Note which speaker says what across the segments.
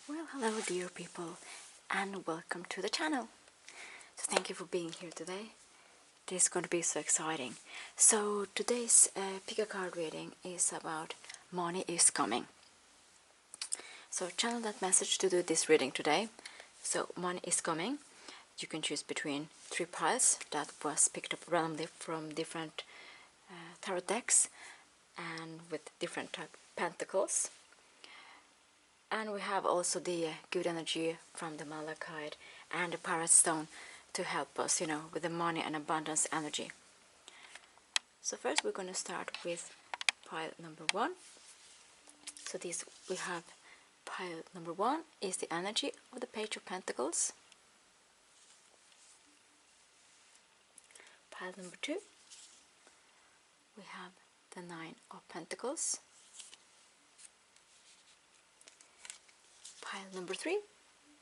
Speaker 1: Well, hello dear people, and welcome to the channel. So thank you for being here today. This is going to be so exciting. So today's pick a card reading is about money is coming. So channel that message to do this reading today. So money is coming. You can choose between 3 piles that was picked up randomly from different tarot decks and with different type of pentacles. And we have also the good energy from the malachite and the parrot stone to help us, with the money and abundance energy. So first we're going to start with pile number 1. So this we have pile number 1 is the energy of the Page of Pentacles. Pile number 2 we have the 9 of Pentacles. Pile number 3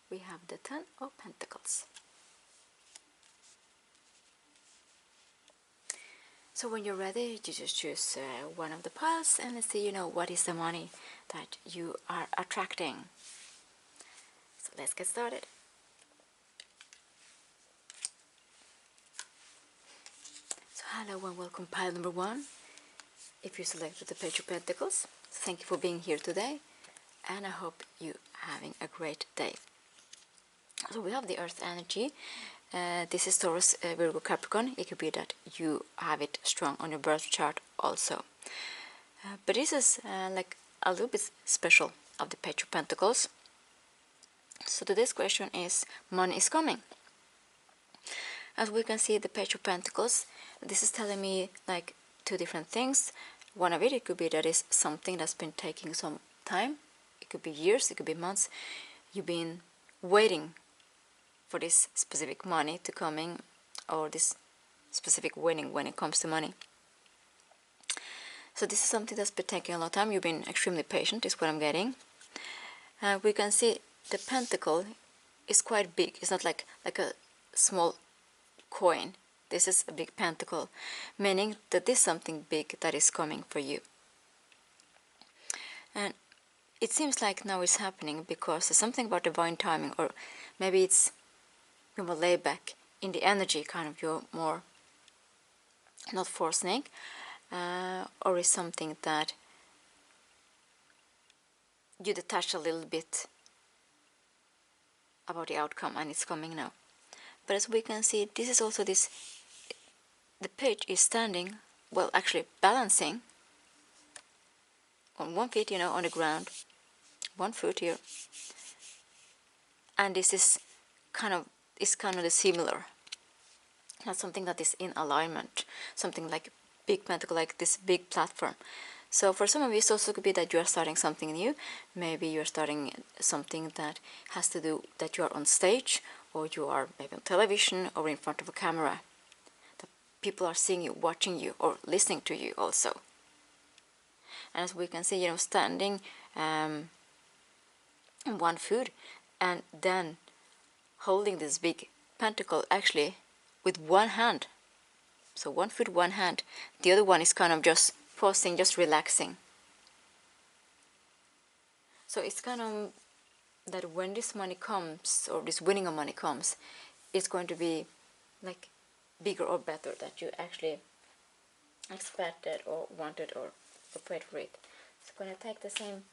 Speaker 1: we have the 10 of Pentacles. So when you're ready, you just choose one of the piles and let's see, what is the money that you are attracting. So let's get started. So hello and welcome pile number 1. If you selected the Page of Pentacles, thank you for being here today, and I hope you're having a great day. So we have the Earth energy. This is Taurus, Virgo, Capricorn. It could be that you have it strong on your birth chart also. But this is like a little bit special of the Page of Pentacles. So today's question is, money is coming. As we can see, the Page of Pentacles, this is telling me like 2 different things. One of it could be that is something that's been taking some time. It could be years, it could be months. You've been waiting for this specific money to coming, or this specific winning when it comes to money. So this is something that's been taking a lot of time. You've been extremely patient, is what I'm getting. We can see the pentacle is quite big. It's not like a small coin. This is a big pentacle, meaning that there's something big that is coming for you. And it seems like now it's happening because there's something about divine timing, or maybe it's you're more laid back in the energy, kind of you're more not forcing, or is something that you detach a little bit about the outcome and it's coming now. But as we can see, this is also this, the page is standing, well actually balancing on 1 foot, on the ground, 1 foot here, and this is kind of the similar, not something that is in alignment, something like big pentacle, like this big platform. So for some of you, it also could be that you are starting something new. Maybe you are starting something that has to do that you are on stage, or you are maybe on television, or in front of a camera. That people are seeing you, watching you, or listening to you also. And as we can see, standing on 1 foot, and then holding this big pentacle actually with 1 hand. So 1 foot, 1 hand. The other one is kind of just pausing, just relaxing. So it's kind of that when this money comes, or this winning of money comes, it's going to be like bigger or better that you actually expected or wanted or prayed for it. So I'm going to take the same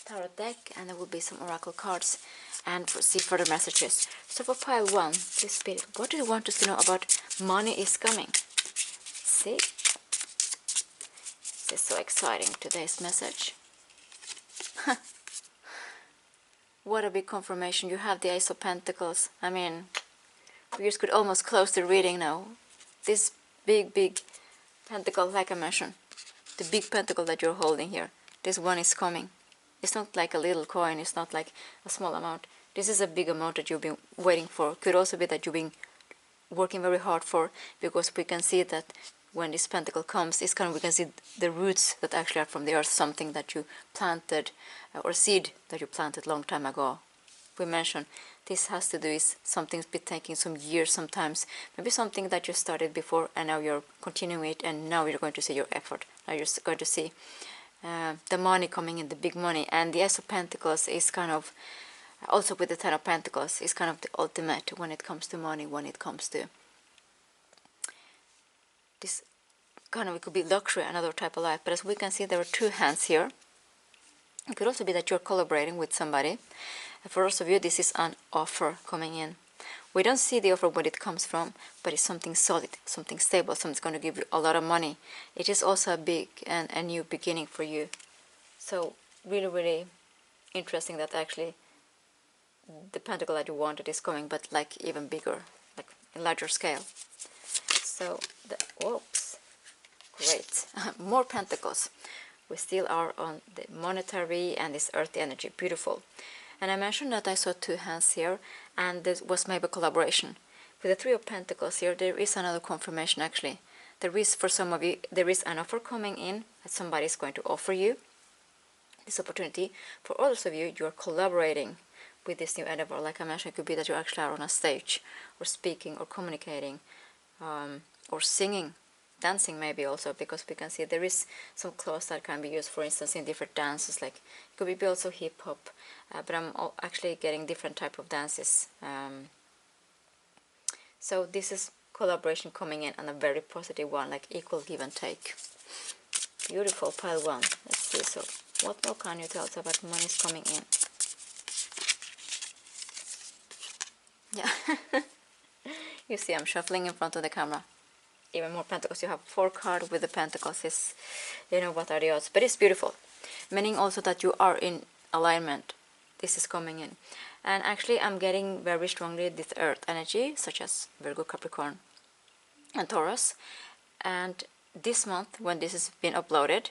Speaker 1: tarot deck, and there will be some oracle cards and see further messages. So for pile 1, please Spirit, what do you want us to know about money is coming? See? This is so exciting, today's message. What a big confirmation. You have the Ace of Pentacles. I mean, we just could almost close the reading now. This big pentacle, like I mentioned, the big pentacle that you're holding here, this one is coming. It's not like a little coin, it's not like a small amount. This is a big amount that you've been waiting for. Could also be that you've been working very hard for, because we can see that when this pentacle comes, it's kind of, we can see the roots that actually are from the earth, something that you planted, or seed that you planted long time ago. We mentioned this has to do with something's been taking some years sometimes, maybe something that you started before and now you're continuing it, and now you're going to see your effort. Now you're going to see the money coming in, the big money. And the Ace of Pentacles is kind of Also with the Ten of Pentacles, is kind of the ultimate when it comes to money, when it comes to this kind of, it could be luxury, another type of life. But as we can see, there are two hands here. It could also be that you're collaborating with somebody. For those of you, this is an offer coming in. We don't see the offer where it comes from, but it's something solid, something stable, something's going to give you a lot of money. It is also a big and a new beginning for you. So really, really interesting that actually the pentacle that you wanted is coming, but like even bigger, like in larger scale. So, whoops, great. More pentacles. We still are on the monetary and this earthy energy, beautiful. And I mentioned that I saw two hands here, and this was maybe collaboration. With the Three of Pentacles here, there is another confirmation actually. There is, for some of you, there is an offer coming in that somebody is going to offer you this opportunity. For others of you, you are collaborating with this new endeavor. Like I mentioned, it could be that you actually are on a stage, or speaking, or communicating, or singing, dancing maybe also, because we can see there is some clothes that can be used, for instance, in different dances. Like it could be also hip hop, but I'm actually getting different type of dances. So this is collaboration coming in, and a very positive one, like equal give and take. Beautiful, pile one. Let's see. So what more can you tell us about money is coming in? Yeah. You see, I'm shuffling in front of the camera. Even more pentacles. You have 4 cards with the pentacles. Is, you know, what are the odds? But it's beautiful, meaning also that you are in alignment. This is coming in, and actually I'm getting very strongly this earth energy, such as Virgo, Capricorn, and Taurus. And this month, when this has been uploaded,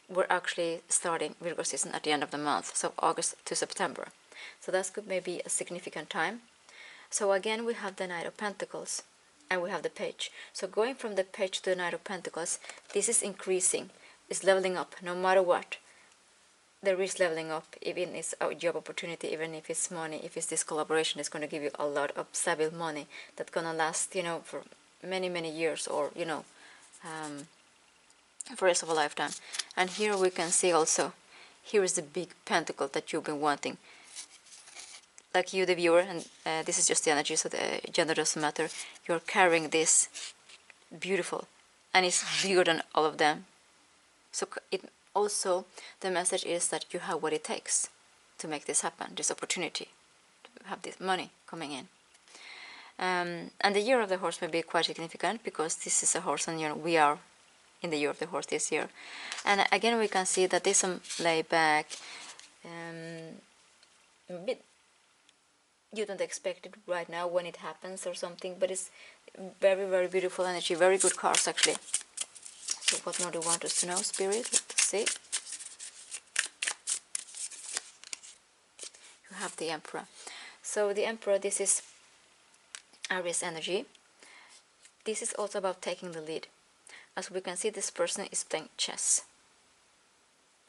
Speaker 1: we're actually starting Virgo season at the end of the month, so August to September. So that's could maybe a significant time. So again, we have the Knight of Pentacles, and we have the Page. So going from the Page to the Knight of Pentacles, this is increasing, is leveling up, no matter what. There is leveling up, even if it's a job opportunity, even if it's money, if it's this collaboration, it's going to give you a lot of stable money that's going to last, you know, for many, many years, or, you know, for the rest of a lifetime. And here we can see also, here is the big pentacle that you've been wanting. Like you, the viewer, and this is just the energy, so the gender doesn't matter. You're carrying this beautiful, and it's bigger than all of them. So it also, the message is that you have what it takes to make this happen, this opportunity, to have this money coming in. And the year of the horse may be quite significant, because this is a horse, and, you know, we are in the year of the horse this year. And again, we can see that there's some layback, a bit. You don't expect it right now when it happens or something, but it's very, very beautiful energy, very good cards actually. So what more do you want us to know, Spirit? Let's see. You have the Emperor. So the Emperor, this is Aries energy. This is also about taking the lead. As we can see, this person is playing chess.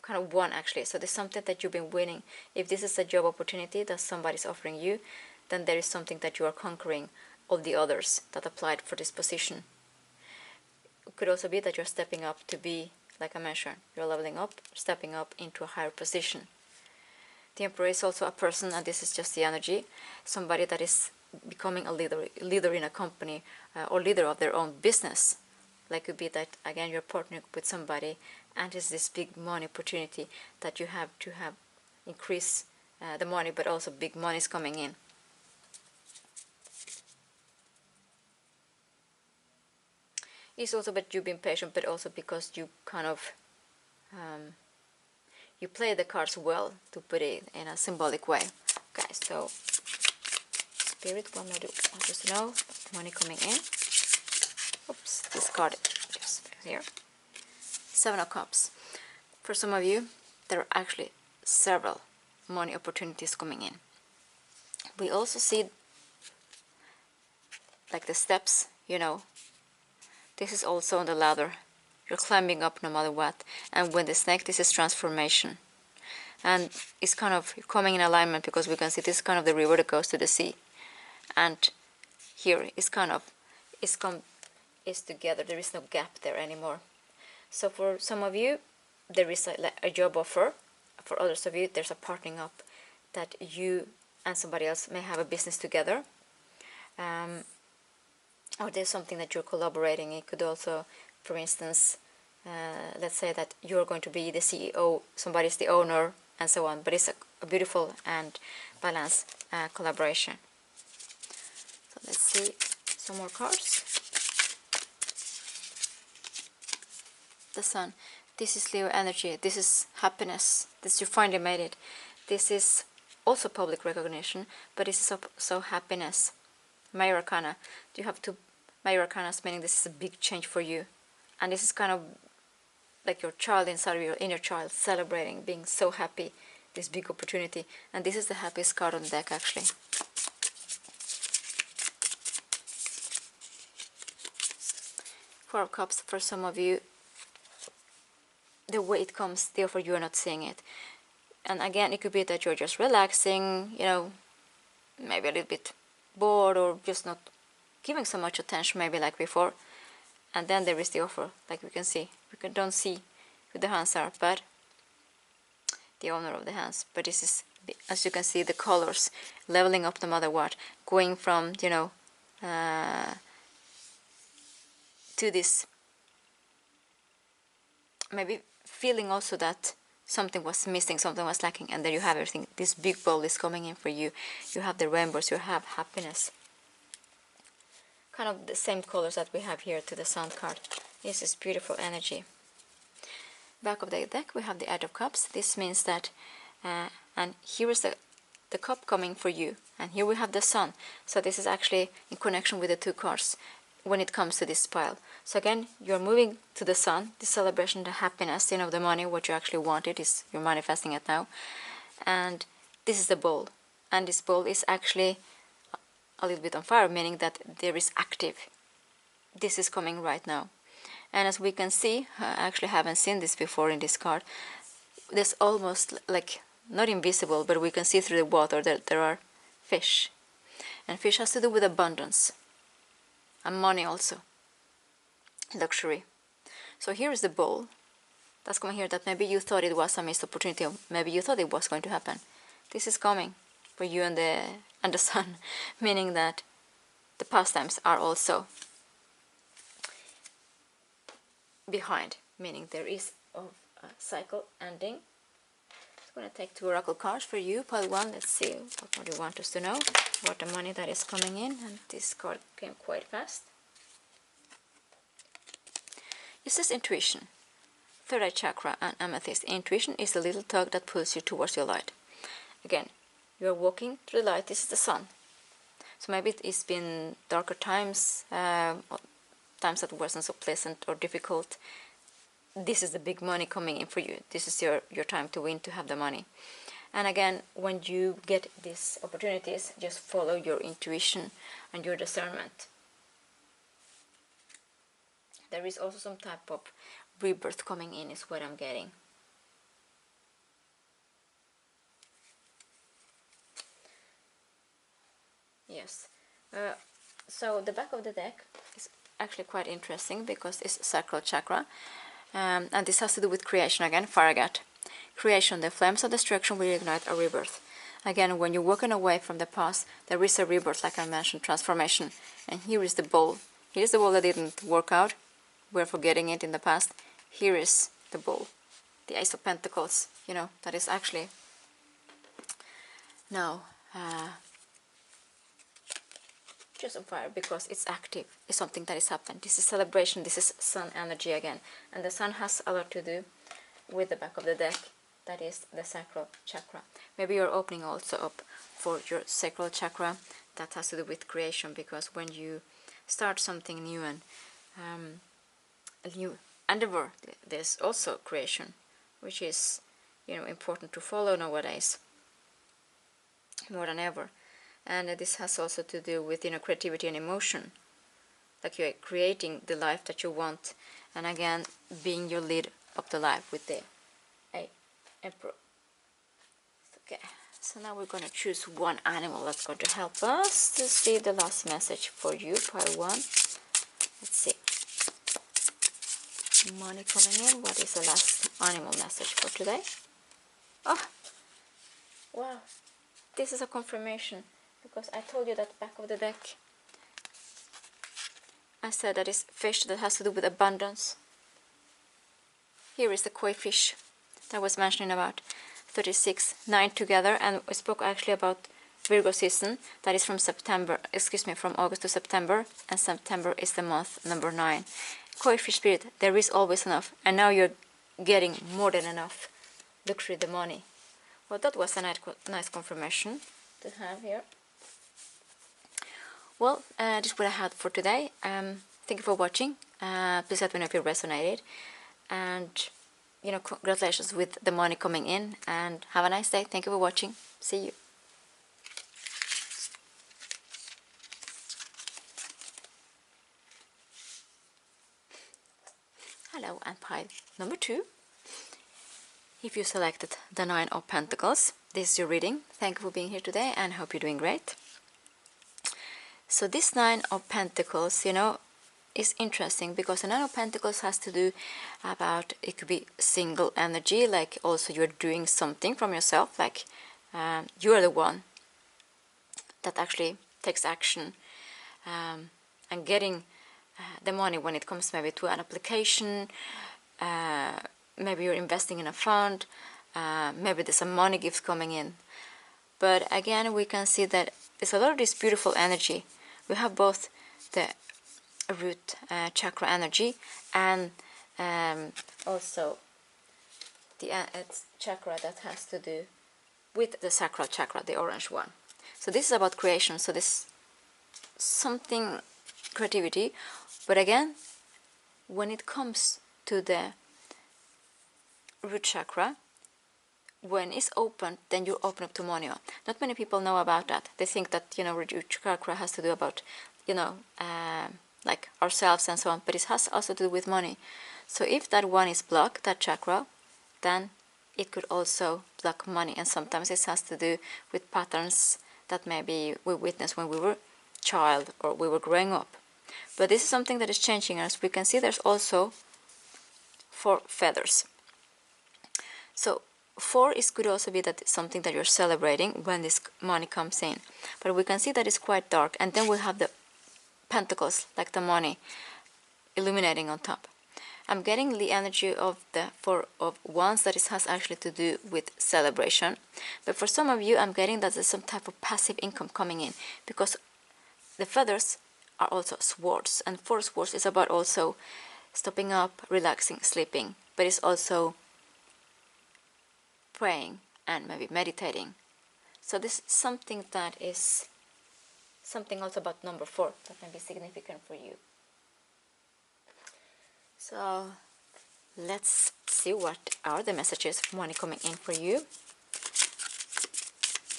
Speaker 1: Kind of won actually. So there's something that you've been winning. If this is a job opportunity that somebody's offering you, then there is something that you are conquering all the others that applied for this position. It could also be that you're stepping up to be, like I mentioned, you're leveling up, stepping up into a higher position. The Emperor is also a person, and this is just the energy, somebody that is becoming a leader in a company, or leader of their own business. Like it could be that again you're partnering with somebody, and it's this big money opportunity that you have to have increase the money, but also big money is coming in. It's also that you've been patient, but also because you kind of you play the cards well, to put it in a symbolic way. Okay, so Spirit, what more do you want us to know? Money coming in. Oops, this card just here. 7 of Cups. For some of you, there are actually several money opportunities coming in. We also see like the steps, you know. This is also on the ladder. You're climbing up no matter what. And when the snake, this is transformation. And it's kind of coming in alignment, because we can see this is kind of the river that goes to the sea. And here is kind of, it's together. There is no gap there anymore. So for some of you, there is a job offer. For others of you, there's a partnering up that you and somebody else may have a business together, or there's something that you're collaborating. It could also, for instance, let's say that you're going to be the CEO, somebody's the owner, and so on. But it's a beautiful and balanced collaboration. So let's see some more cards. The Sun. This is Leo energy. This is happiness. This, you finally made it. This is also public recognition, but this is also happiness. Major Arcana. You have two Major Arcanas, meaning this is a big change for you. And this is kind of like your child inside of your inner child celebrating, being so happy, this big opportunity. And this is the happiest card on the deck, actually. Four of Cups. For some of you, the way it comes, therefore you are not seeing it. And again, it could be that you're just relaxing, you know, maybe a little bit bored, or just not giving so much attention, maybe like before. And then there is the offer, like we can see. We don't see who the hands are, but the owner of the hands. But this is, as you can see, the colors leveling up no matter what, going from, you know, to this, maybe feeling also that something was missing, something was lacking, and there you have everything. This big bowl is coming in for you. You have the rainbows, you have happiness. Kind of the same colors that we have here to the Sun card. This is beautiful energy. Back of the deck we have the Eight of Cups. This means that, and here is the cup coming for you, and here we have the Sun. So this is actually in connection with the two cards when it comes to this pile. So again, you're moving to the Sun, the celebration, the happiness, you know, the money, what you actually wanted, is you're manifesting it now. And this is the bowl, and this bowl is actually a little bit on fire, meaning that there is active. This is coming right now. And as we can see, I actually haven't seen this before in this card, there's almost like, not invisible, but we can see through the water that there are fish. And fish has to do with abundance. And money also. Luxury. So here is the bowl. That's coming here, that maybe you thought it was a missed opportunity, or maybe you thought it was going to happen. This is coming for you and the Sun, meaning that the pastimes are also behind, meaning there is a cycle ending. I'm going to take two oracle cards for you, pile one. Let's see what do you want us to know about the money that is coming in. And this card came quite fast. It says intuition. Third eye chakra and amethyst. Intuition is the little tug that pulls you towards your light. Again, you are walking through the light. This is the Sun. So maybe it's been darker times, times that wasn't so pleasant or difficult. This is the big money coming in for you. This is your time to win, to have the money. And again, when you get these opportunities, just follow your intuition and your discernment. There is also some type of rebirth coming in, is what I'm getting. Yes. So the back of the deck is actually quite interesting because it's sacral chakra. And this has to do with creation again, fire agate. Creation, the flames of destruction will ignite a rebirth. Again, when you're walking away from the past, there is a rebirth, like I mentioned, transformation. And here is the bowl. Here's the bowl that didn't work out. We're forgetting it in the past. Here is the bowl. The Ace of Pentacles, you know, that is actually now just on fire because it's active. It's something that is happening. This is celebration. This is Sun energy again. And the Sun has a lot to do with the back of the deck. That is the sacral chakra. Maybe you're opening also up for your sacral chakra. That has to do with creation, because when you start something new and a new endeavor, there's also creation, which is, you know, important to follow nowadays more than ever. And this has also to do with, you know, creativity and emotion, like you're creating the life that you want, and again being your lead of the life with the Emperor. Okay, so now we're going to choose one animal that's going to help us to see the last message for you, pile one. Let's see. Money coming in. What is the last animal message for today? Oh, wow. this is a confirmation, because I told you that back of the deck, I said that is fish that has to do with abundance. Here is the koi fish that I was mentioning about 36, 9 together, and we spoke actually about Virgo season, that is from from August to September, and September is the month number 9. Koi fish spirit, there is always enough, and now you're getting more than enough. Look through the money. Well, that was a nice confirmation to have here. Well, this is what I had for today. Thank you for watching. Please let me know if you resonated. And, you know, congratulations with the money coming in. And have a nice day. Thank you for watching. See you. Hello, and pile number 2. If you selected the 9 of Pentacles, this is your reading. Thank you for being here today, and hope you're doing great. So this 9 of Pentacles, you know, is interesting, because the 9 of Pentacles has to do about, it could be single energy, like also you're doing something from yourself, like you are the one that actually takes action, and getting the money when it comes maybe to an application, maybe you're investing in a fund, maybe there's some money gifts coming in. But again, we can see that there's a lot of this beautiful energy. We have both the root chakra energy and also the chakra that has to do with the sacral chakra, the orange one. So this is about creation, so this something creativity. But again, when it comes to the root chakra, when it's open, then you open up to money. Not many people know about that. They think that, you know, root chakra has to do about, you know, like ourselves and so on, but it has also to do with money. So if that one is blocked, that chakra, then it could also block money, and sometimes it has to do with patterns that maybe we witnessed when we were child or we were growing up. But this is something that is changing, as we can see there's also 4 feathers. So 4 could also be that something that you're celebrating when this money comes in. But we can see that it's quite dark, and then we have the pentacles, like the money, illuminating on top. I'm getting the energy of the 4 of Wands, that it has actually to do with celebration. But for some of you, I'm getting that there's some type of passive income coming in, because the feathers are also swords, and 4 swords is about also stopping up, relaxing, sleeping, but it's also praying and maybe meditating. So this is something that is something also about number 4 that may be significant for you. So let's see what are the messages of money coming in for you.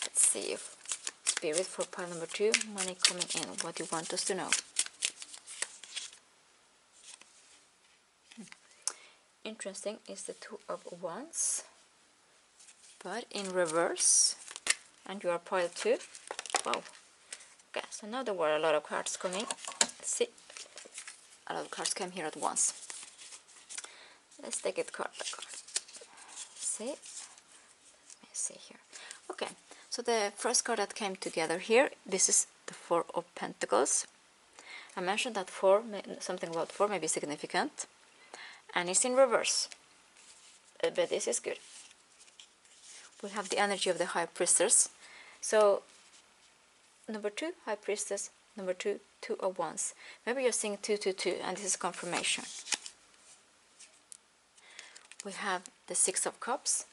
Speaker 1: Let's see if Spirit for pile number 2, money coming in, what do you want us to know? Interesting is the 2 of Wands, but in reverse, and you are pile 2. Wow. Okay, so now there were a lot of cards coming. Let's see. A lot of cards came here at once. Let's take it card by card. See? Let me see here. Okay, so the first card that came together here, this is the 4 of Pentacles. I mentioned that 4, something about 4 may be significant. And it's in reverse. But this is good. We have the energy of the High Priestess. So, number 2, High Priestess. Number 2, 2 of Wands. Maybe you're seeing 2, 2, 2, and this is confirmation. We have the 6 of Cups.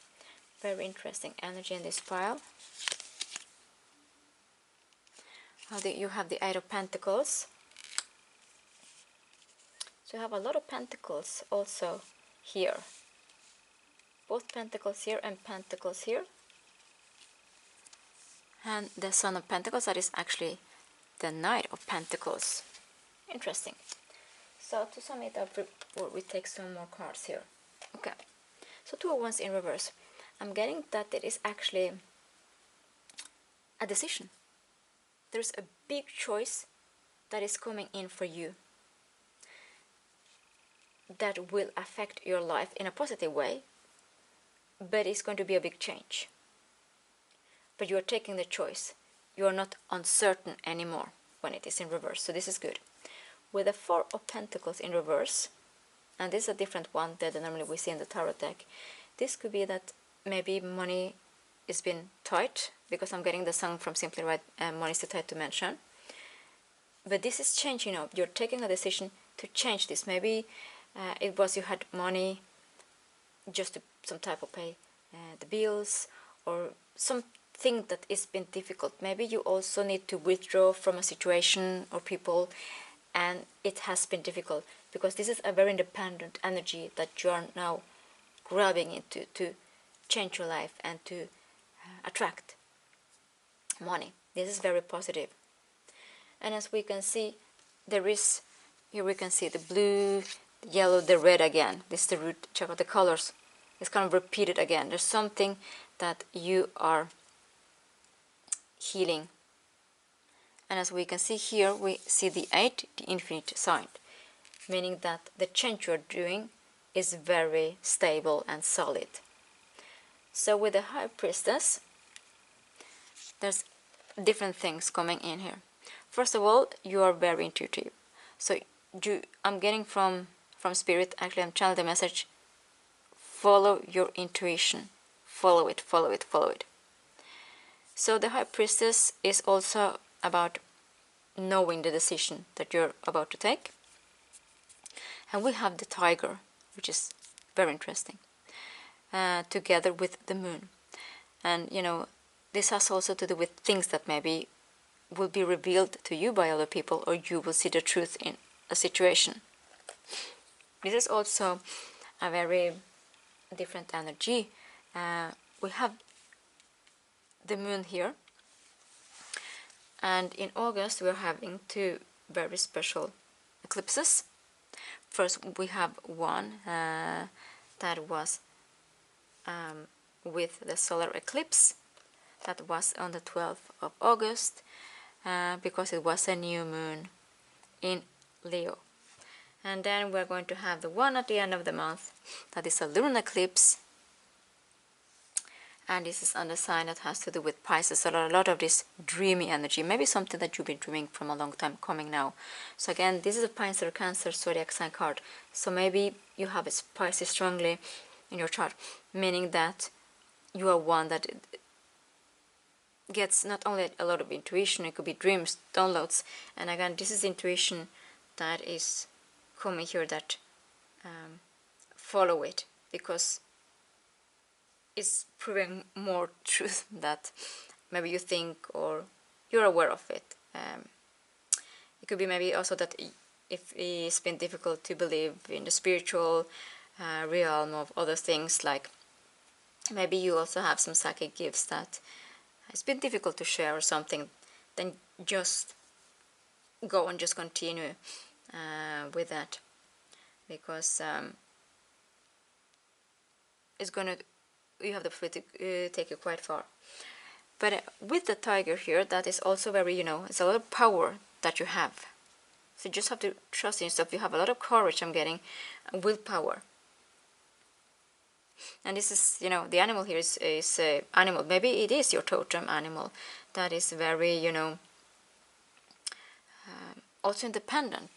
Speaker 1: Very interesting energy in this pile. You have the 8 of Pentacles. So you have a lot of Pentacles also here. Both Pentacles here and Pentacles here. And the Son of Pentacles, that is actually the Knight of Pentacles. Interesting. So to sum it up, we take some more cards here. Okay. So 2 of Wands in reverse. I'm getting that it is actually a decision. There's a big choice that is coming in for you that will affect your life in a positive way, but it's going to be a big change. but you are taking the choice. You are not uncertain anymore when it is in reverse, so this is good. With the Four of Pentacles in reverse, and this is a different one that normally we see in the tarot deck, this could be that maybe money is been tight, because I'm getting the song from Simply Right, money is too tight to mention. But this is changing up. You're taking a decision to change this. Maybe it was you had money just to some type of pay the bills, or something that has been difficult. Maybe you also need to withdraw from a situation or people, and it has been difficult, because this is a very independent energy that you are now grabbing into to change your life and to attract money. This is very positive. And as we can see, there is, here we can see the blue, the yellow, the red again. This is the root chakra, the colors. It's kind of repeated again. There's something that you are healing. And as we can see here, we see the 8, the infinite sign, meaning that the change you're doing is very stable and solid. So with the High Priestess, there's different things coming in here. First of all, you are very intuitive. So I'm getting from Spirit, actually I'm channeling the message, follow your intuition. Follow it, follow it, follow it. So the High Priestess is also about knowing the decision that you're about to take. And we have the Tiger, which is very interesting, together with the Moon. And you know, this has also to do with things that maybe will be revealed to you by other people, or you will see the truth in a situation. This is also a very different energy. We have the Moon here, and in August we are having 2 very special eclipses. First we have one that was with the solar eclipse, that was on the 12th of August, because it was a new moon in Leo. And then we're going to have the one at the end of the month, that is a lunar eclipse, and this is on the sign that has to do with Pisces. So a lot of this dreamy energy, maybe something that you've been dreaming from a long time coming now. So again, this is a Pisces or Cancer zodiac sign card, so maybe you have a Pisces strongly in your chart, meaning that you are one that gets not only a lot of intuition, it could be dreams, downloads, and again, this is intuition that is coming here, that follow it, because it's proving more truth that maybe you think or you're aware of it. It could be maybe also that if it's been difficult to believe in the spiritual realm of other things, like maybe you also have some psychic gifts that it's been difficult to share or something, then just go and just continue with that, because it's gonna, you have the ability to take you quite far. But with the Tiger here, that is also very, you know, it's a lot of power that you have. So you just have to trust in yourself. You have a lot of courage, I'm getting, willpower. And this is, you know, the animal here is animal. Maybe it is your totem animal that is very, you know, also independent.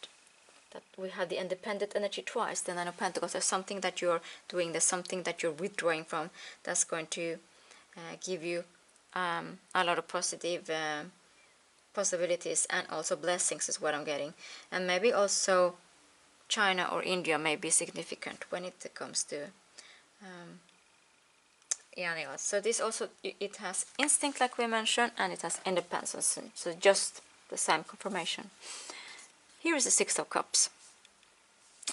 Speaker 1: That we have the independent energy twice, the Nine of Pentacles. There's something that you're doing, there's something that you're withdrawing from, that's going to give you a lot of positive possibilities and also blessings is what I'm getting. And maybe also China or India may be significant when it comes to animals. So this also, it has instinct like we mentioned, and it has independence, so just the same confirmation. Here is the Six of Cups.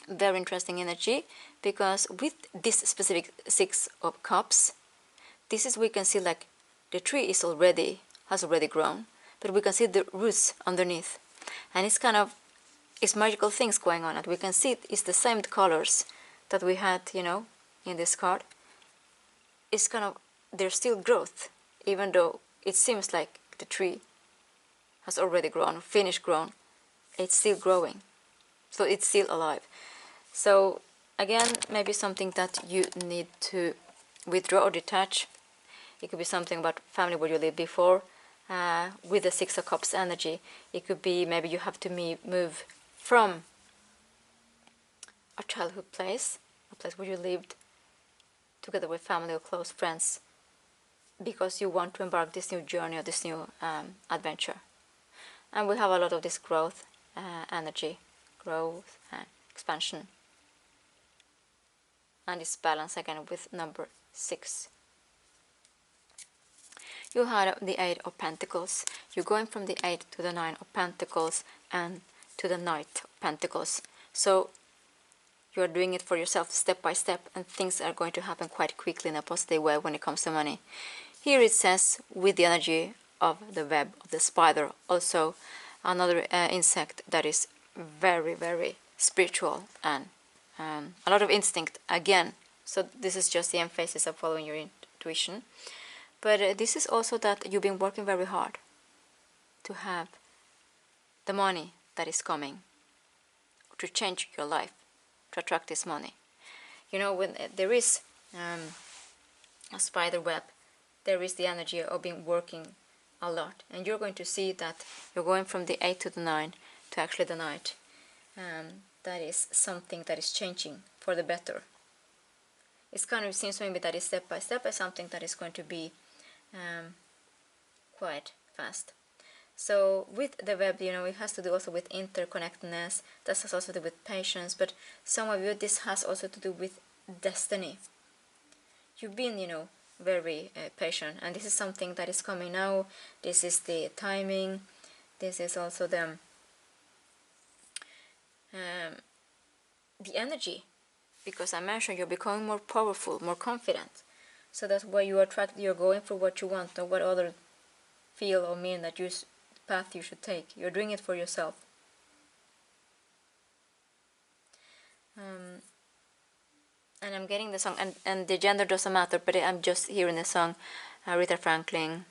Speaker 1: Very interesting energy, because with this specific Six of Cups, this is, we can see like the tree has already grown, but we can see the roots underneath, and it's kind of, it's magical things going on, and we can see it's the same colors that we had, you know, in this card. It's kind of, there's still growth, even though it seems like the tree has already grown, finished grown, it's still growing, so it's still alive. So again, maybe something that you need to withdraw or detach, It could be something about family where you lived before. With the Six of Cups energy, it could be maybe you have to move from a childhood place, a place where you lived together with family or close friends, because you want to embark this new journey or this new adventure. And we have a lot of this growth energy, growth and expansion. And this balance again with number 6. You had the 8 of Pentacles. You're going from the 8 to the 9 of Pentacles and to the Knight of Pentacles. So you're doing it for yourself step by step, and things are going to happen quite quickly in a positive way when it comes to money. Here it says with the energy of the web of the spider, also another insect that is very, very spiritual and a lot of instinct again. So this is just the emphasis of following your intuition. But this is also that you've been working very hard to have the money that is coming, to change your life, to attract this money. You know, when there is a spider web, there is the energy of being working a lot. And you're going to see that you're going from the 8 to the 9 to actually the Knight. That is something that is changing for the better. It's kind of seems maybe that is step by step, as something that is going to be quite fast. So with the web, you know, it has to do also with interconnectedness. This has also to do with patience. But some of you, this has also to do with destiny. You've been, you know, very patient, and this is something that is coming now. This is the timing. This is also the energy, because I mentioned you're becoming more powerful, more confident. So that's why you attract. You're going for what you want, not what others feel or mean that you path you should take. You're doing it for yourself. And I'm getting the song, and the gender doesn't matter, but I'm just hearing the song. Aretha Franklin,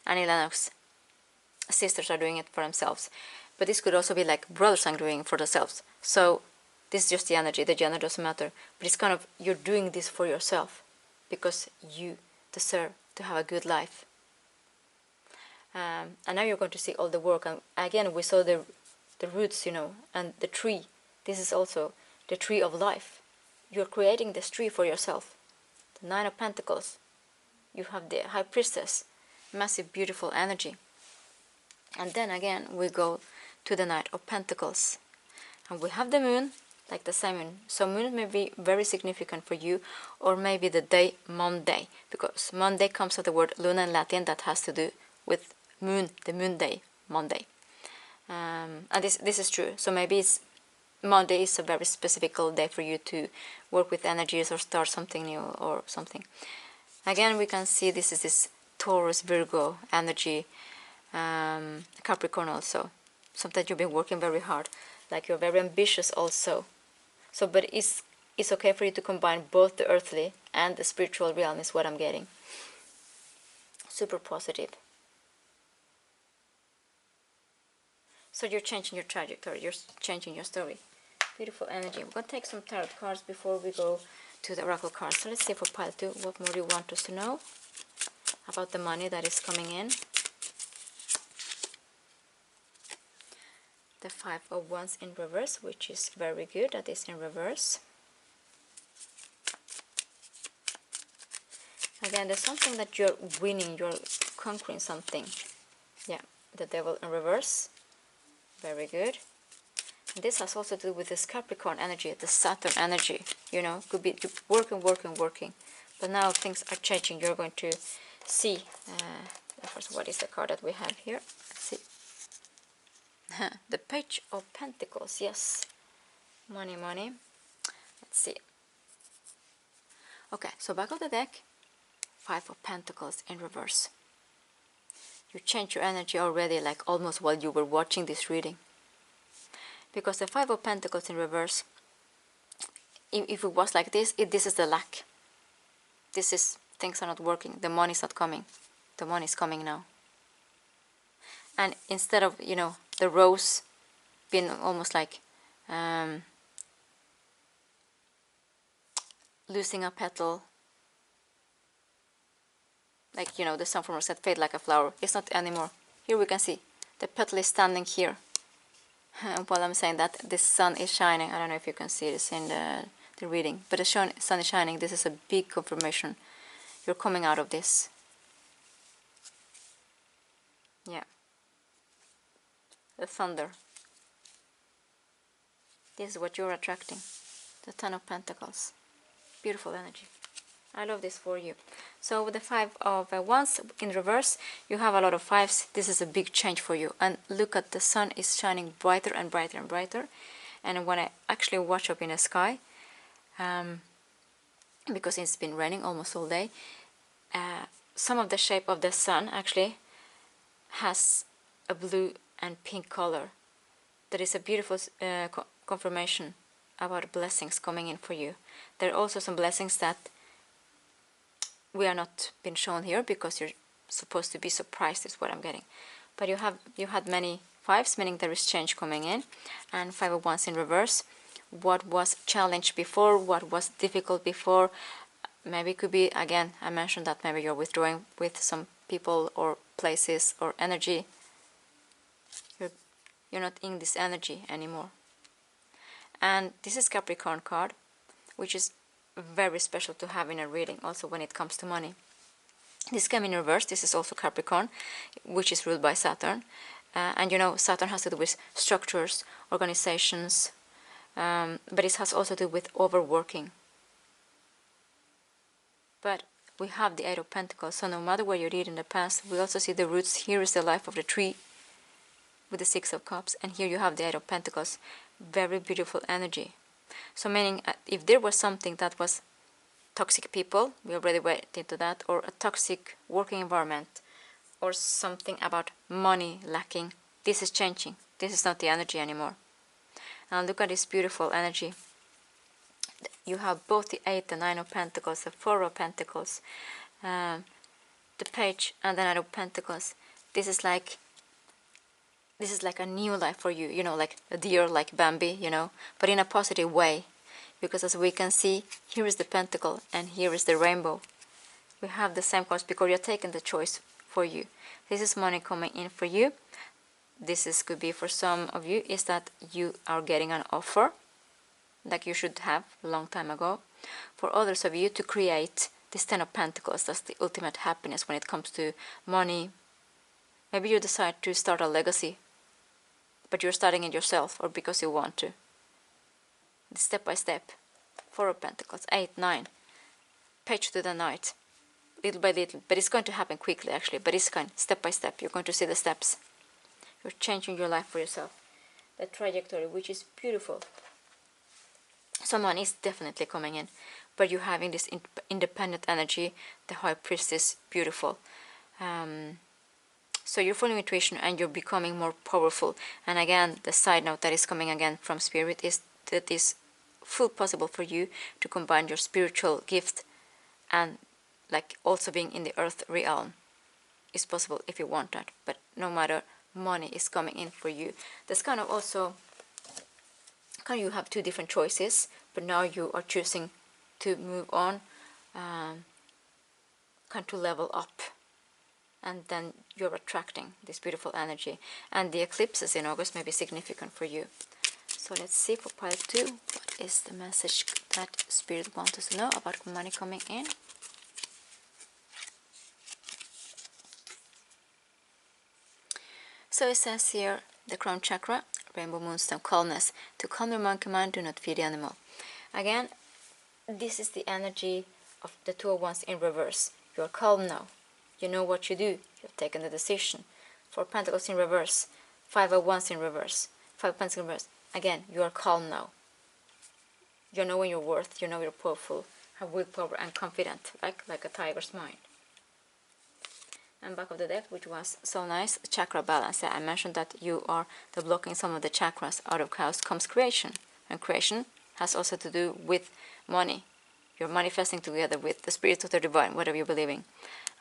Speaker 1: Annie Lennox, sisters are doing it for themselves. But this could also be like brothers are doing it for themselves. So this is just the energy. The gender doesn't matter. But it's kind of, you're doing this for yourself because you deserve to have a good life. And now you're going to see all the work. And again, we saw the roots, you know, and the tree. This is also the tree of life. You're creating this tree for yourself. The 9 of Pentacles. You have the High Priestess. Massive, beautiful energy. And then again, we go to the Knight of Pentacles. And we have the Moon, like the same moon. So Moon may be very significant for you, or maybe the day Monday. Because Monday comes from the word Luna in Latin that has to do with Moon, the Moon day, Monday. And this is true. So maybe it's Monday is a very specific day for you to work with energies or start something new or something. Again, we can see this is this Taurus, Virgo energy, Capricorn also. Sometimes you've been working very hard, like you're very ambitious also. So, but it's okay for you to combine both the earthly and the spiritual realm is what I'm getting. Super positive. So you're changing your trajectory, you're changing your story. Beautiful energy. We're going to take some tarot cards before we go to the oracle cards. So let's see for pile 2, what more do you want us to know about the money that is coming in. The 5 of Wands in reverse, which is very good. That is in reverse. Again, there's something that you're winning, you're conquering something. Yeah, the Devil in reverse. Very good. And this has also to do with this Capricorn energy, the Saturn energy. You know, could be working. But now things are changing. You're going to see. First, what is the card that we have here? Let's see. The Page of Pentacles. Yes. Money. Let's see. Okay, so back of the deck. 5 of Pentacles in reverse. You change your energy already, like almost while you were watching this reading. Because the 5 of Pentacles in reverse, if it was like this, this is the lack. This is, things are not working, the money is not coming. The money is coming now. And instead of, you know, the rose being almost like losing a petal, like, you know, the sunflowers that fade like a flower. It's not anymore. Here we can see the petal is standing here. While I'm saying that, the sun is shining. I don't know if you can see this in the reading, but the sun is shining. This is a big confirmation. You're coming out of this. Yeah. The thunder. This is what you're attracting. The Ten of Pentacles. Beautiful energy. I love this for you. So with the Five of Wands in reverse, you have a lot of fives. This is a big change for you. And look at the sun is shining brighter and brighter and brighter. And when I actually watch up in the sky, because it's been raining almost all day, some of the shape of the sun actually has a blue and pink color. That is a beautiful confirmation about blessings coming in for you. There are also some blessings that we are not been shown here because you're supposed to be surprised is what I'm getting. But you had many fives, meaning there is change coming in, and Five of Wands in reverse. What was challenged before, what was difficult before, maybe it could be, again, I mentioned that maybe you're withdrawing with some people or places or energy. You're not in this energy anymore. And this is Capricorn card, which is very special to have in a reading, also when it comes to money. This came in reverse. This is also Capricorn, which is ruled by Saturn. And you know, Saturn has to do with structures, organizations, but it has also to do with overworking. But we have the Eight of Pentacles, so no matter where you did in the past, we also see the roots. Here is the life of the tree with the Six of Cups, and here you have the Eight of Pentacles. Very beautiful energy. So meaning, if there was something that was toxic people, we already went into that, or a toxic working environment, or something about money lacking, this is changing. This is not the energy anymore. Now look at this beautiful energy. You have both the Eight, the Nine of Pentacles, the Four of Pentacles, the Page, and the Nine of Pentacles. This is like a new life for you, you know, like a deer, like Bambi, you know, but in a positive way. Because as we can see, here is the Pentacle and here is the Rainbow. We have the same cards because you're taking the choice for you. This is money coming in for you. This could be for some of you, is that you are getting an offer like you should have a long time ago. For others of you, to create this Ten of Pentacles, that's the ultimate happiness when it comes to money. Maybe you decide to start a legacy, but you're starting it yourself or because you want to. Step by step. Four of Pentacles, 8, 9. Page to the Knight. Little by little, but it's going to happen quickly actually, but it's kind of step by step. You're going to see the steps. You're changing your life for yourself. The trajectory, which is beautiful. Someone is definitely coming in, but you're having this independent energy. The High Priestess, beautiful. So you're following intuition and you're becoming more powerful. And again, the side note that is coming again from Spirit is that it's full possible for you to combine your spiritual gift and like also being in the earth realm. It's possible if you want that, but no matter, money is coming in for you. That's kind of also, kind of you have two different choices, but now you are choosing to move on, kind to level up, and then you're attracting this beautiful energy. And the eclipses in August may be significant for you. So let's see for pile 2, what is the message that Spirit wants us to know about money coming in. So it says here, the crown chakra, rainbow moonstone, calmness. To calm your monkey mind, do not feed the animal. Again, this is the energy of the Two of Wands in reverse. You are calm now. You know what you do. You've taken the decision. Four Pentacles in reverse. Five of Wands in reverse. Five of Pentacles in reverse. Again, you are calm now. You know your worth. You know you're powerful, have willpower and confident, like a tiger's mind. And back of the deck, which was so nice, chakra balance. I mentioned that you are deblocking some of the chakras. Out of chaos comes creation, and creation has also to do with money. You're manifesting together with the spirit of the divine, whatever you believe in.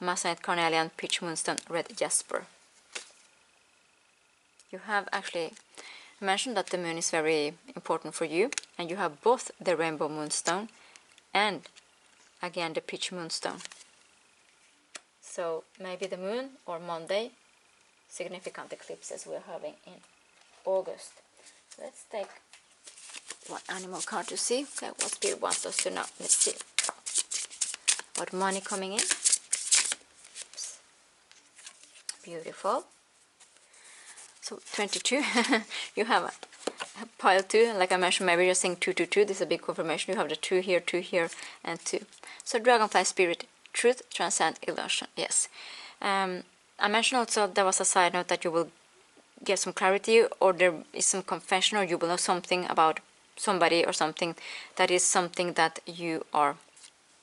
Speaker 1: Masonite, carnelian, peach moonstone, red jasper. You have actually mentioned that the moon is very important for you, and you have both the rainbow moonstone and again the peach moonstone. So maybe the moon or Monday, significant eclipses we're having in August. So let's take one animal card to see. Okay, what Spirit wants us to know. Let's see. What money coming in? Oops. Beautiful. So 22. You have a pile 2. Like I mentioned, maybe you're saying 2, 2, 2. This is a big confirmation. You have the 2 here, and 2. So Dragonfly Spirit, truth transcend illusion. Yes. I mentioned also there was a side note that you will get some clarity, or there is some confession, or you will know something about somebody or something that is something that you are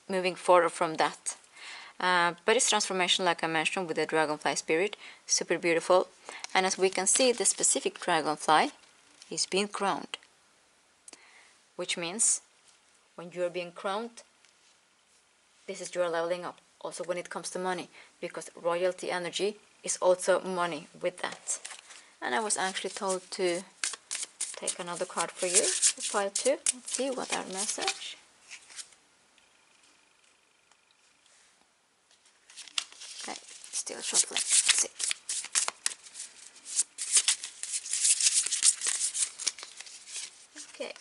Speaker 1: moving forward from that. But it's transformation, like I mentioned, with the Dragonfly Spirit. Super beautiful. And as we can see, the specific dragonfly is being crowned, which means when you're being crowned, this is your leveling up. Also when it comes to money, because royalty energy is also money with that. And I was actually told to take another card for you, pile 2. Let's see what our message. Okay, still shuffling. Let's see. Okay.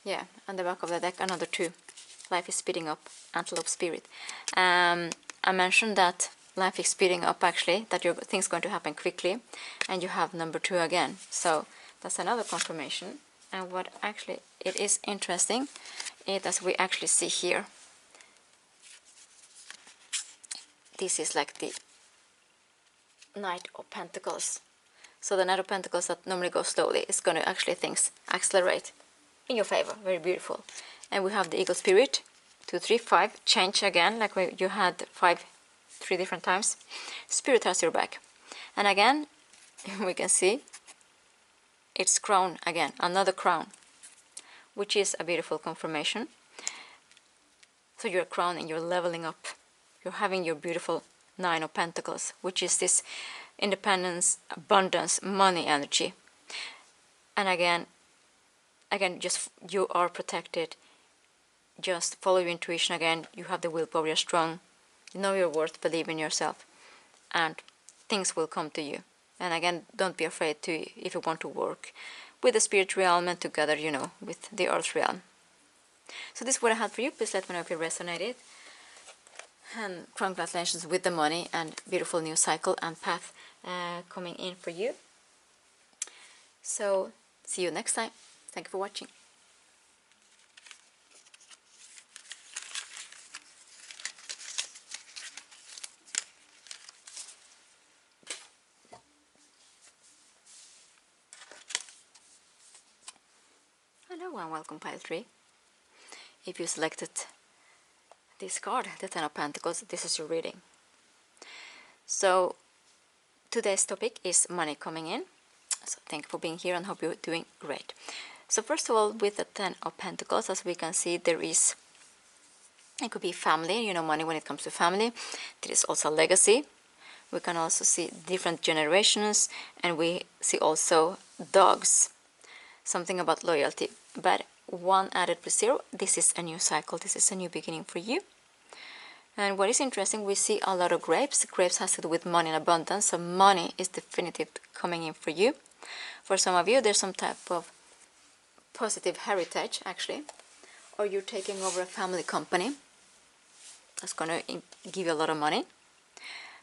Speaker 1: Yeah, on the back of the deck, another 2. Life is speeding up, Antelope Spirit. I mentioned that life is speeding up, actually, that your things going to happen quickly, and you have number 2 again. So that's another confirmation. And what actually it is interesting is, as we actually see here, this is like the Knight of Pentacles. So the Knight of Pentacles that normally goes slowly is going to actually things accelerate in your favor. Very beautiful. And we have the Eagle Spirit, 2, 3, 5, change again, like you had 5, 3 different times. Spirit has your back. And again, we can see it's crown again, another crown, which is a beautiful confirmation. So you're crowning, you're leveling up. You're having your beautiful 9 of Pentacles, which is this independence, abundance, money energy. And again, just you are protected. Just follow your intuition again. You have the willpower, you're strong. You know your worth, believe in yourself. And things will come to you. And again, don't be afraid to, if you want to work with the spirit realm and together, you know, with the earth realm. So this is what I had for you. Please let me know if it resonated. And congratulations with the money and beautiful new cycle and path coming in for you. So see you next time. Thank you for watching. Hello and welcome, pile 3. If you selected this card, the 10 of Pentacles, this is your reading. So today's topic is money coming in. So thank you for being here and hope you're doing great. So first of all, with the 10 of Pentacles, as we can see, it could be family, you know, money when it comes to family. There is also legacy. We can also see different generations, and we see also dogs. Something about loyalty. But 1 added with 0, this is a new cycle, this is a new beginning for you. And what is interesting, we see a lot of grapes. Grapes has to do with money and abundance, so money is definitive coming in for you. For some of you, there's some type of positive heritage, actually, or you're taking over a family company that's going to give you a lot of money.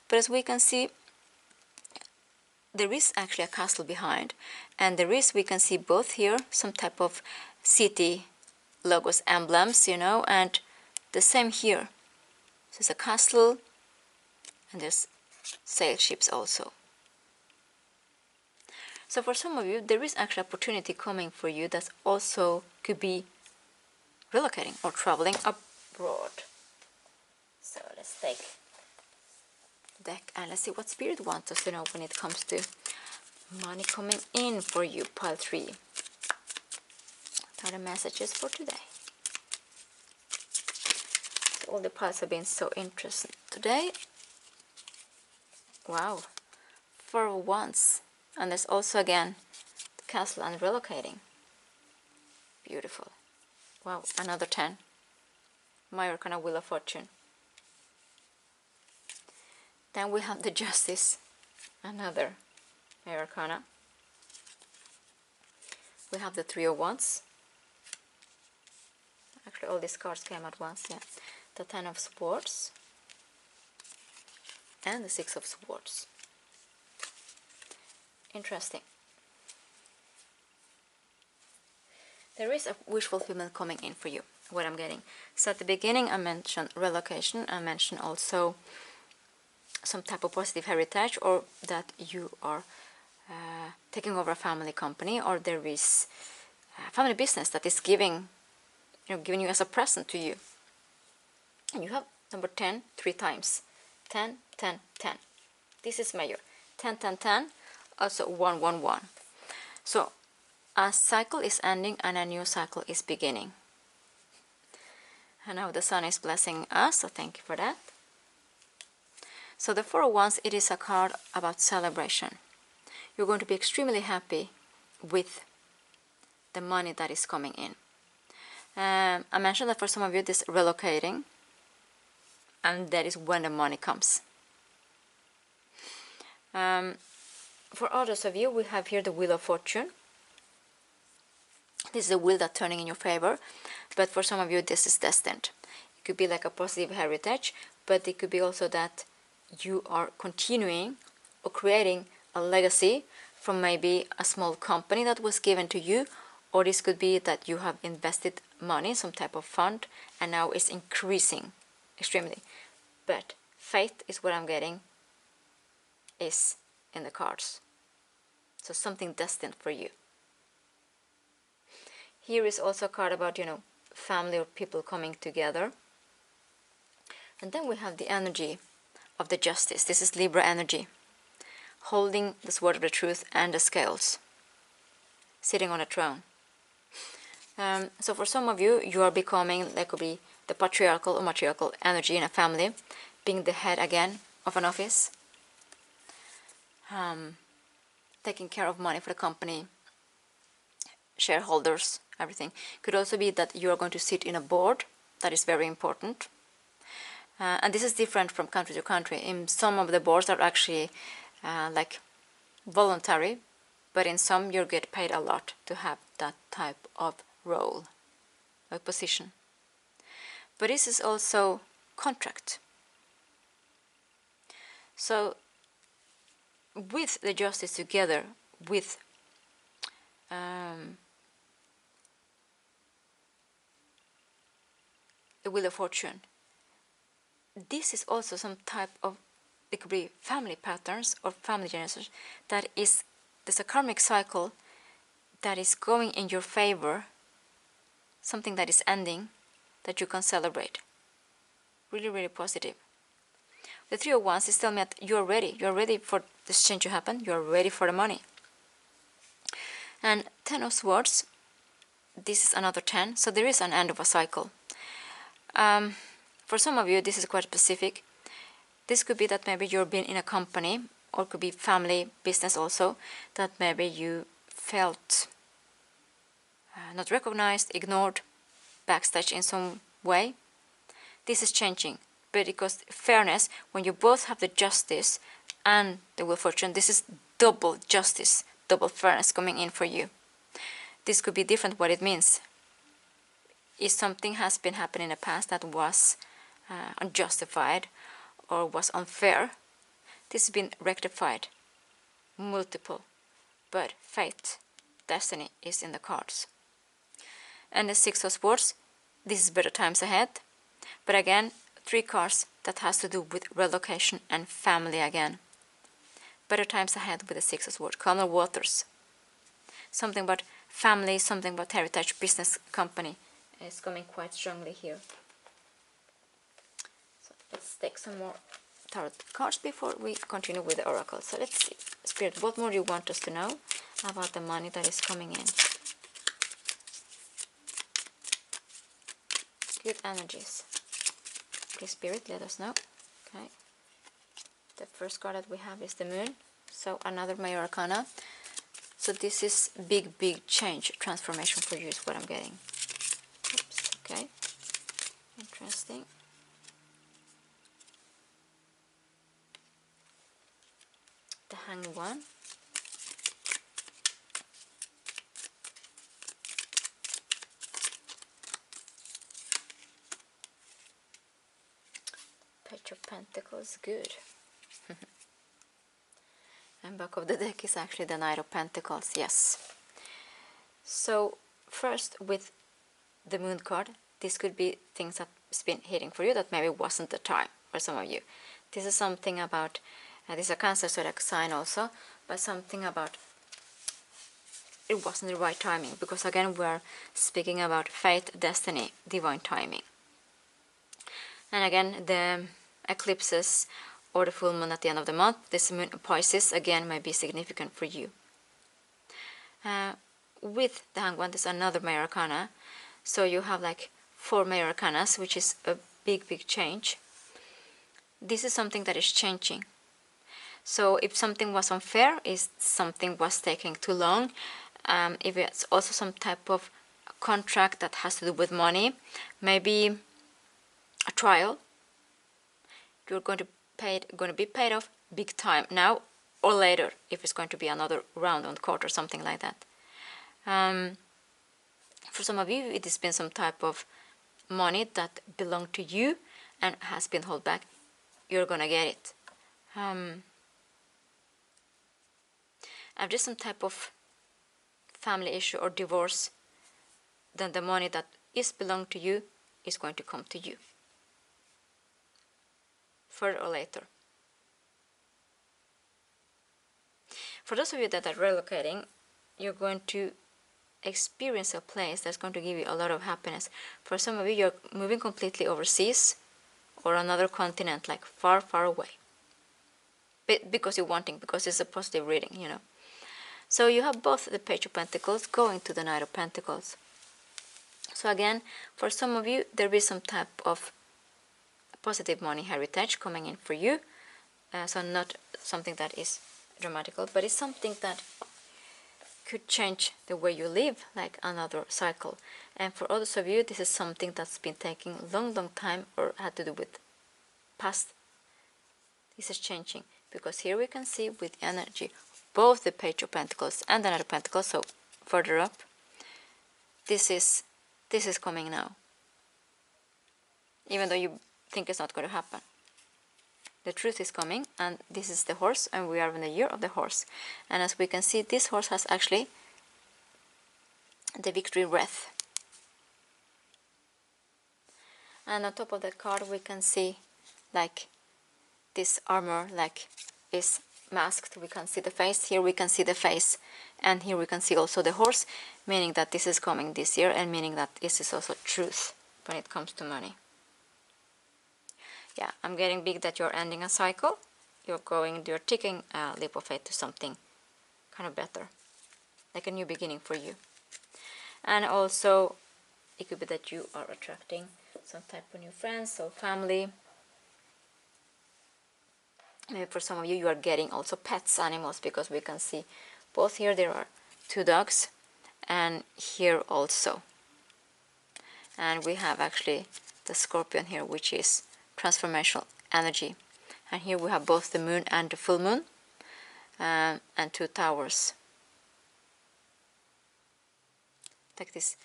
Speaker 1: But as we can see, there is actually a castle behind, and we can see both here some type of city logos, emblems, you know, and the same here. So there's a castle and there's sail ships also. So for some of you, there is actually opportunity coming for you that also could be relocating or traveling abroad. So let's take the deck and let's see what Spirit wants us to know when it comes to money coming in for you, pile 3. What are the messages for today? All the piles have been so interesting today. Wow, for once. And there's also again the castle and relocating. Beautiful. Wow, another 10. Major Arcana, Wheel of Fortune. Then we have the Justice, another Major Arcana. We have the Three of Wands. Actually, all these cards came at once, yeah. The Ten of Swords. And the Six of Swords. Interesting. There is a wish fulfillment coming in for you, what I'm getting. So at the beginning I mentioned relocation, I mentioned also some type of positive heritage, or that you are taking over a family company, or there is a family business that is giving you as a present to you. And you have number 10 3 times. 10, 10, 10. This is major. 10, 10, 10, also 1, 1, 1. So a cycle is ending and a new cycle is beginning. And now the sun is blessing us, so thank you for that. So the Four of Wands, it is a card about celebration. You're going to be extremely happy with the money that is coming in. I mentioned that for some of you this relocating, and that is when the money comes. For others of you, we have here the Wheel of Fortune. This is a wheel that's turning in your favor, but for some of you this is destined. It could be like a positive heritage, but it could be also that you are continuing or creating a legacy from maybe a small company that was given to you, or this could be that you have invested money in some type of fund and now it's increasing extremely. But faith is what I'm getting is in the cards. So something destined for you. Here is also a card about, family or people coming together. And then we have the energy of the Justice. This is Libra energy. Holding the sword of the truth and the scales. Sitting on a throne. So for some of you, you are becoming, that could be the patriarchal or matriarchal energy in a family. Being the head again of an office. Taking care of money for the company. Shareholders, everything. Could also be that you are going to sit in a board. That is very important. And this is different from country to country. In some of the boards are actually like voluntary, but in some you get paid a lot to have that type of role or position. But this is also contract. So with the Justice together with the Wheel of Fortune, this is also some type of, it could be family patterns or family generations, there's a karmic cycle that is going in your favor, something that is ending, that you can celebrate. Really, really positive. The Three of Wands is telling me that you're ready for this change to happen, you're ready for the money. And Ten of Swords, this is another 10, so there is an end of a cycle. For some of you, this is quite specific. This could be that maybe you've been in a company, or could be family business also, that maybe you felt not recognized, ignored, backstage in some way. This is changing, but because fairness, when you both have the Justice and the Wheel of Fortune, this is double justice, double fairness coming in for you. This could be different what it means. If something has been happening in the past that was unjustified or was unfair, this has been rectified. Multiple. But fate, destiny is in the cards. And the Six of Swords, this is better times ahead. But again, 3 cards that has to do with relocation and family again. Better times ahead with the Six of Swords. Calmer waters. Something about family, something about heritage, business, company is coming quite strongly here. So let's take some more tarot cards before we continue with the oracle. So let's see. Spirit, what more do you want us to know about the money that is coming in? Good energies. Please, Spirit, let us know. Okay. The first card that we have is the Moon. So another Major Arcana. So this is big change, transformation for you is what I'm getting. Oops, okay. Interesting. The Hanged One. Page of Pentacles, good. And back of the deck is actually the Knight of Pentacles, yes. So first with the Moon card, this could be things that's been hitting for you that maybe wasn't the time for some of you. This is something about, this is a Cancer zodiac sign also, but something about it wasn't the right timing, because again we're speaking about fate, destiny, divine timing. And again, the eclipses or the full moon at the end of the month, this moon Pisces again may be significant for you. With the Hanged One, there's another Major Arcana, so you have like 4 Major Arcanas, which is a big change. This is something that is changing. So if something was unfair, if something was taking too long, if it's also some type of contract that has to do with money, maybe a trial, you're going to be paid off big time now or later, if it's going to be another round on court or something like that. For some of you, it has been some type of money that belonged to you and has been held back. You're gonna get it. If there's some type of family issue or divorce, then the money that is belong to you is going to come to you, further or later. For those of you that are relocating, you're going to experience a place that's going to give you a lot of happiness. For some of you, you're moving completely overseas or another continent, like far away, because you're wanting, because it's a positive reading, you know. So you have both the Page of Pentacles going to the Knight of Pentacles. So again, for some of you, there is some type of positive money heritage coming in for you. So not something that is dramatical, but it's something that could change the way you live, like another cycle. And for others of you, this is something that's been taking a long time or had to do with past. This is changing, because here we can see with energy both the Page of Pentacles and the Knight of Pentacles. So further up, this is coming now, even though you think it's not going to happen. The truth is coming, and this is the horse, and we are in the year of the horse. And as we can see, this horse has actually the victory wreath. And on top of the card, we can see like this armor, like is masked. We can see the face. Here we can see the face, and here we can see also the horse, meaning that this is coming this year, and meaning that this is also truth when it comes to money. Yeah, I'm getting big that you're ending a cycle. You're taking a leap of faith to something kind of better, like a new beginning for you. And also, it could be that you are attracting some type of new friends or family. Maybe for some of you, you are getting also pets, animals, because we can see both here there are 2 dogs, and here also. And we have actually the Scorpion here, which is transformational energy. And here we have both the moon and the full moon, and 2 towers. Like this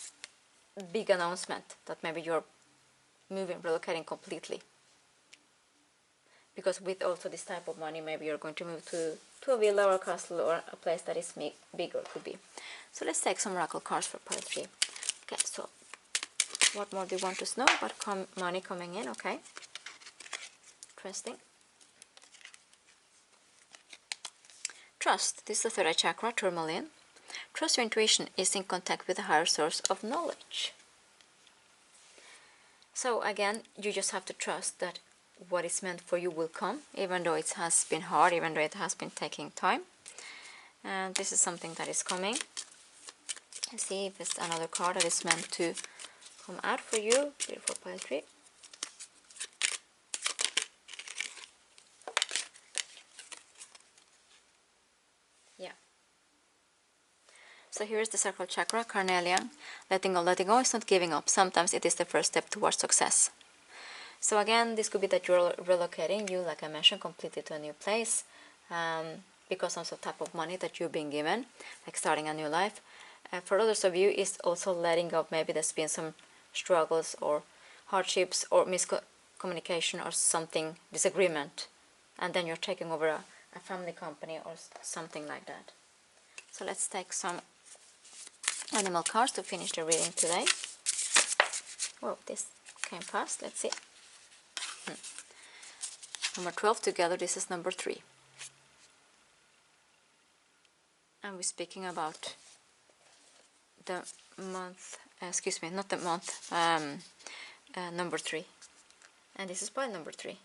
Speaker 1: big announcement that maybe you're moving, relocating completely. Because with also this type of money, maybe you're going to move to a villa or a castle or a place that is bigger, could be. So let's take some oracle cards for part 3. Okay, so what more do you want to know about money coming in? Okay, interesting. Trust. This is the 3rd eye chakra, tourmaline. Trust your intuition is in contact with a higher source of knowledge. So again, you just have to trust that what is meant for you will come, even though it has been hard, even though it has been taking time. And this is something that is coming. Let's see if there's another card that is meant to come out for you. Beautiful poetry. Yeah. So here is the sacral chakra, carnelian. Letting go is not giving up. Sometimes it is the first step towards success. So again, this could be that you're relocating, you, like I mentioned, completely to a new place, because of some type of money that you're being given, like starting a new life. For others of you, it's also letting go. Maybe there's been some struggles or hardships or miscommunication or something, disagreement, and then you're taking over a family company or something like that. So let's take some animal cards to finish the reading today. Whoa, this came fast. Let's see. Number 12 together, this is number 3. And we're speaking about the month, excuse me, not the month, number 3. And this is pile number 3.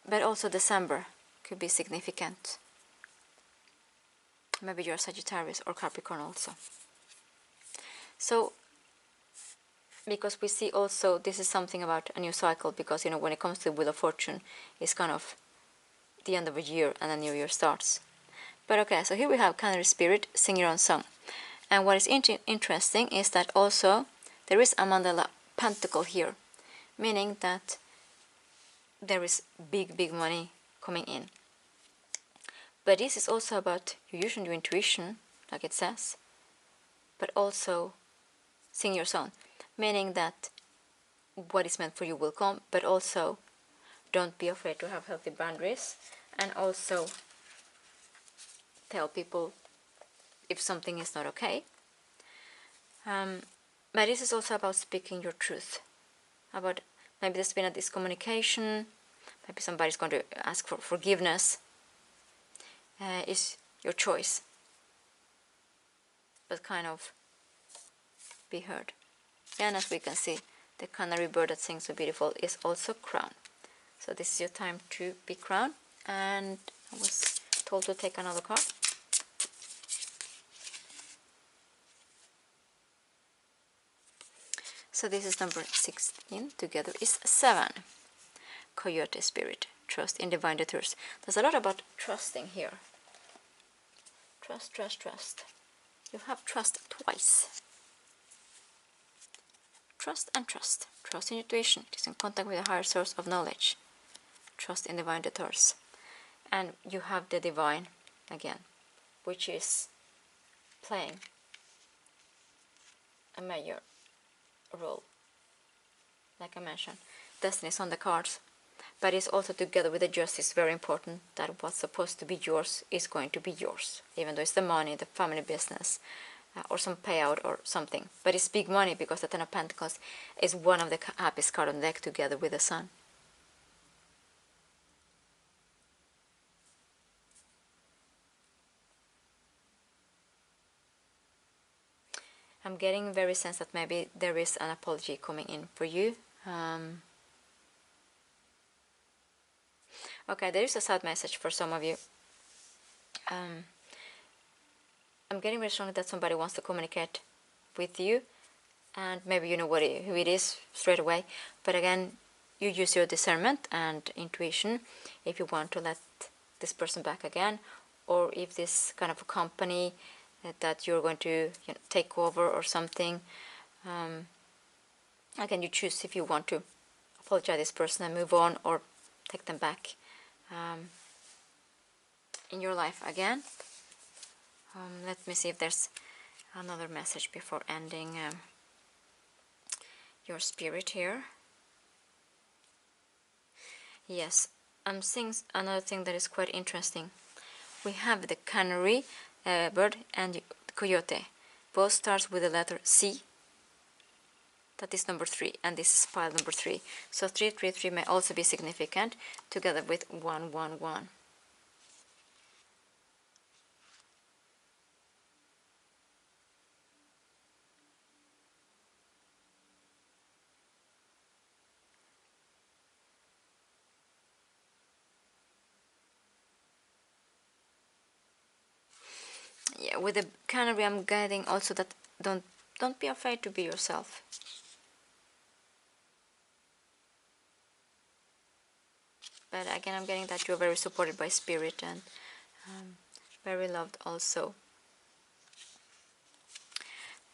Speaker 1: But also December could be significant. Maybe you're Sagittarius or Capricorn also. So, because we see also this is something about a new cycle, because you know when it comes to the Wheel of Fortune, it's kind of the end of a year and a new year starts. But okay, so here we have Canary Spirit, sing your own song. And what is interesting is that also there is a mandala pentacle here, meaning that there is big money coming in. But this is also about you using your intuition, like it says, but also sing your song, meaning that what is meant for you will come, but also don't be afraid to have healthy boundaries, and also tell people if something is not okay. But this is also about speaking your truth, about maybe there's been a miscommunication, maybe somebody's going to ask for forgiveness. Is your choice, but kind of be heard. And as we can see, the canary bird that sings so beautiful is also crown. So this is your time to be crowned. And I was told to take another card. So this is number 16. Together is 7. Coyote Spirit. Trust in divine detours. There's a lot about trusting here. Trust. You have trust twice. Trust and trust. Trust in intuition. It is in contact with a higher source of knowledge. Trust in divine detours. And you have the divine again, which is playing a major role. Like I mentioned, destiny is on the cards, but it's also together with the justice very important that what's supposed to be yours is going to be yours, even though it's the money, the family business, or some payout or something. But it's big money because the Ten of Pentacles is one of the happiest cards on the deck together with the Sun. I'm getting very sense that maybe there is an apology coming in for you. Okay, there is a sad message for some of you. I'm getting very strongly that somebody wants to communicate with you, and maybe you know who it is straight away. But again, you use your discernment and intuition if you want to let this person back again, or if this kind of a company that you're going to take over or something. Again, you choose if you want to apologize to this person and move on, or take them back in your life again. Let me see if there's another message before ending your spirit here. Yes, I'm seeing another thing that is quite interesting. We have the canary bird and the coyote. Both starts with the letter C. That is number 3, and this is pile number 3. So 333 may also be significant, together with 111. Yeah, with the canary, I'm getting also that don't be afraid to be yourself. But again, I'm getting that you're very supported by spirit and very loved also.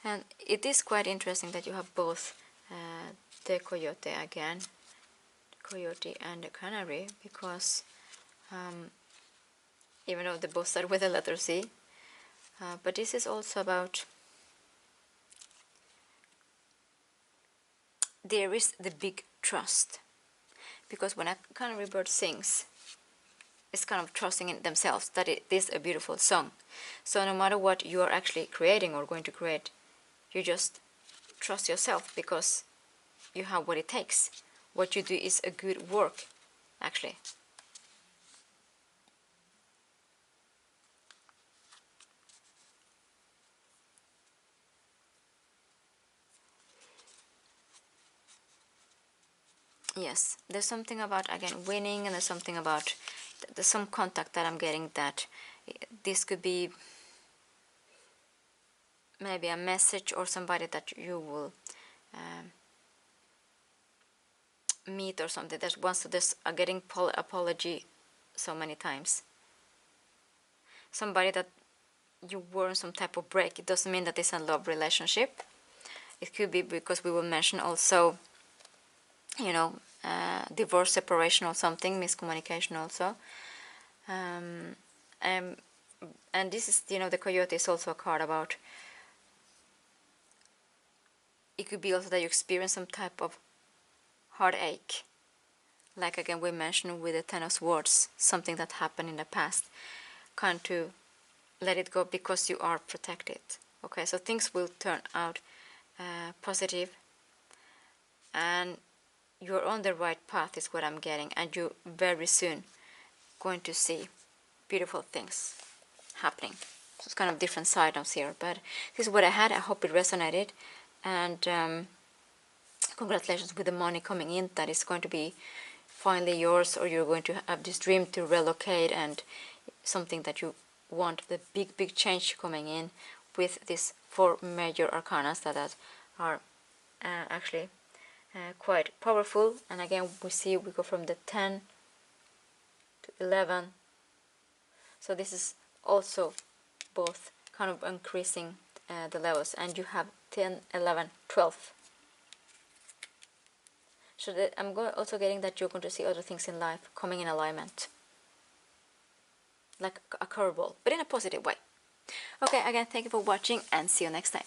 Speaker 1: And it is quite interesting that you have both the coyote again, coyote and the canary, because even though they both start with the letter C, but this is also about, there is the big trust, because when a canary bird sings, it's kind of trusting in themselves that it is a beautiful song. So no matter what you are actually creating or going to create, you just trust yourself because you have what it takes. What you do is a good work, actually. Yes, there's something about, again, winning, and there's something about, there's some contact that I'm getting that this could be maybe a message or somebody that you will meet or something that wants to this getting apology so many times. Somebody that you were in some type of break. It doesn't mean that it's a love relationship. It could be because we will mention also, you know, divorce, separation or something, miscommunication also. And this is, you know, the coyote is also a card about, it could be also that you experience some type of heartache. Like again we mentioned with the Ten of Swords, something that happened in the past. Kind to let it go because you are protected. Okay, so things will turn out positive, and you're on the right path is what I'm getting, and you very soon going to see beautiful things happening. So it's kind of different sides here, but this is what I had. I hope it resonated, and congratulations with the money coming in. That is going to be finally yours, or you're going to have this dream to relocate, and something that you want, the big change coming in with these 4 major arcanas that are actually quite powerful. And again we see we go from the 10 to 11, so this is also both kind of increasing the levels, and you have 10, 11, 12. So that I'm also getting that you're going to see other things in life coming in alignment, like a curveball, but in a positive way. Okay, again, thank you for watching, and see you next time.